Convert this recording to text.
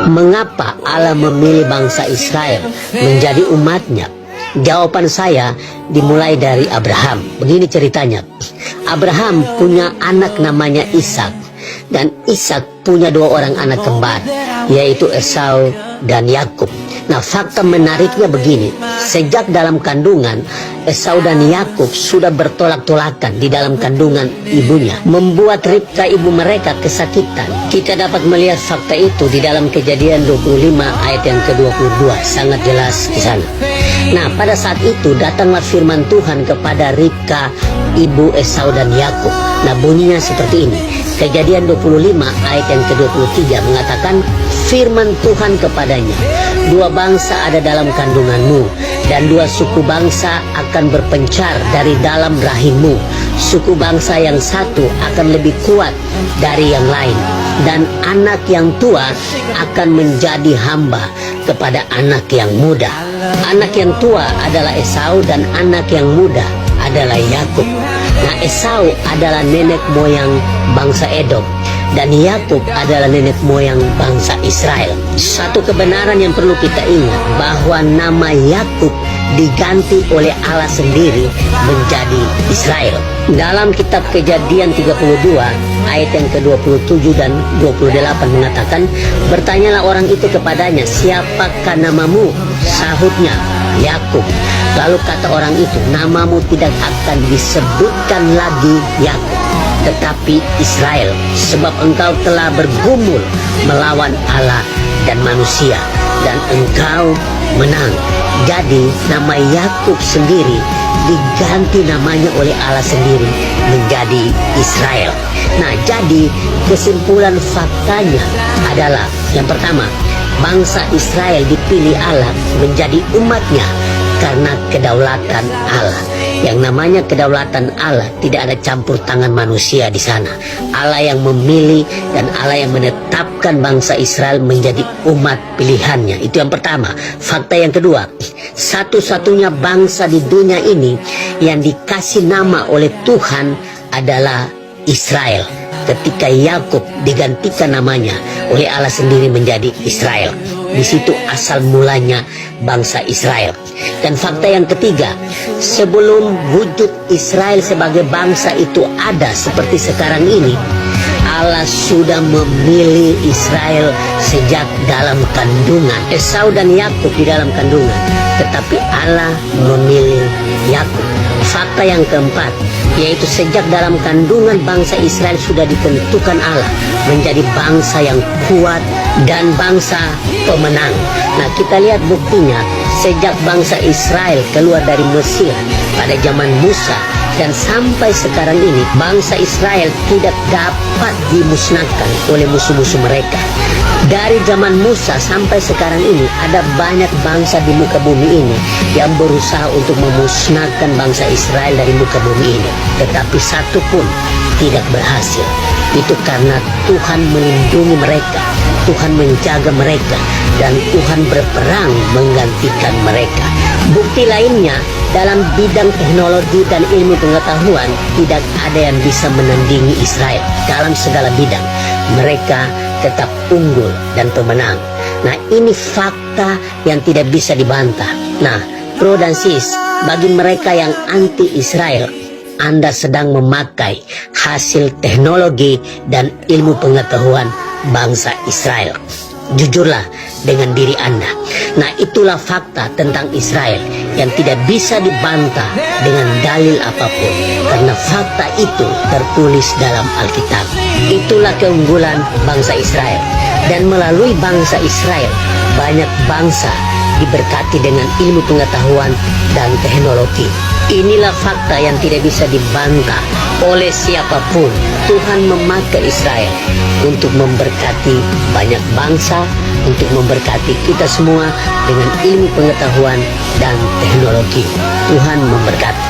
Mengapa Allah memilih bangsa Israel menjadi umatnya? Jawaban saya dimulai dari Abraham. Begini ceritanya. Abraham punya anak namanya Ishak, dan Ishak punya dua orang anak kembar, yaitu Esau dan Yakub. Nah, fakta menariknya begini. Sejak dalam kandungan, Esau dan Yakub sudah bertolak-tolakan di dalam kandungan ibunya, membuat Ribka ibu mereka kesakitan. Kita dapat melihat fakta itu di dalam Kejadian 25 ayat yang ke-22, sangat jelas di sana. Nah, pada saat itu datanglah firman Tuhan kepada Ribka ibu Esau dan Yakub. Nah, bunyinya seperti ini. Kejadian 25 ayat yang ke-23 mengatakan, firman Tuhan kepadanya, dua bangsa ada dalam kandunganmu, dan dua suku bangsa akan berpencar dari dalam rahimmu. Suku bangsa yang satu akan lebih kuat dari yang lain, dan anak yang tua akan menjadi hamba kepada anak yang muda. Anak yang tua adalah Esau, dan anak yang muda adalah Yakub. Nah, Esau adalah nenek moyang bangsa Edom, dan Yakub adalah nenek moyang bangsa Israel. Satu kebenaran yang perlu kita ingat, bahwa nama Yakub diganti oleh Allah sendiri menjadi Israel. Dalam kitab Kejadian 32 ayat yang ke-27 dan 28 mengatakan, bertanyalah orang itu kepadanya, siapakah namamu? Sahutnya, Yakub. Lalu kata orang itu, namamu tidak akan disebutkan lagi Yakub, tetapi Israel, sebab engkau telah bergumul melawan Allah dan manusia, dan engkau menang. Jadi nama Yakub sendiri diganti namanya oleh Allah sendiri menjadi Israel. Nah, jadi kesimpulan faktanya adalah, yang pertama, bangsa Israel dipilih Allah menjadi umatnya karena kedaulatan Allah. Yang namanya kedaulatan Allah, tidak ada campur tangan manusia di sana. Allah yang memilih dan Allah yang menetapkan bangsa Israel menjadi umat pilihannya. Itu yang pertama. Fakta yang kedua, satu-satunya bangsa di dunia ini yang dikasih nama oleh Tuhan adalah Israel. Ketika Yakub digantikan namanya oleh Allah sendiri menjadi Israel. Di situ asal mulanya bangsa Israel. Dan fakta yang ketiga, sebelum wujud Israel sebagai bangsa itu ada seperti sekarang ini, Allah sudah memilih Israel sejak dalam kandungan. Esau dan Yakub di dalam kandungan, tetapi Allah memilih Yakub. Fakta yang keempat, yaitu sejak dalam kandungan bangsa Israel sudah ditentukan Allah menjadi bangsa yang kuat dan bangsa pemenang. Nah, kita lihat buktinya sejak bangsa Israel keluar dari Mesir pada zaman Musa dan sampai sekarang ini, bangsa Israel tidak dapat dimusnahkan oleh musuh-musuh mereka. Dari zaman Musa sampai sekarang ini, ada banyak bangsa di muka bumi ini yang berusaha untuk memusnahkan bangsa Israel dari muka bumi ini, tetapi satu pun tidak berhasil. Itu karena Tuhan melindungi mereka, Tuhan menjaga mereka, dan Tuhan berperang menggantikan mereka. Bukti lainnya, dalam bidang teknologi dan ilmu pengetahuan, tidak ada yang bisa menandingi Israel dalam segala bidang. Mereka tetap unggul dan pemenang. Nah, ini fakta yang tidak bisa dibantah. Nah, bro dan sis, bagi mereka yang anti Israel, Anda sedang memakai hasil teknologi dan ilmu pengetahuan bangsa Israel. Jujurlah dengan diri Anda. Nah, itulah fakta tentang Israel yang tidak bisa dibantah dengan dalil apapun, karena fakta itu tertulis dalam Alkitab. Itulah keunggulan bangsa Israel, dan melalui bangsa Israel banyak bangsa diberkati dengan ilmu pengetahuan dan teknologi. Inilah fakta yang tidak bisa dibantah oleh siapapun. Tuhan memakai Israel untuk memberkati banyak bangsa, untuk memberkati kita semua dengan ilmu pengetahuan dan teknologi. Tuhan memberkati.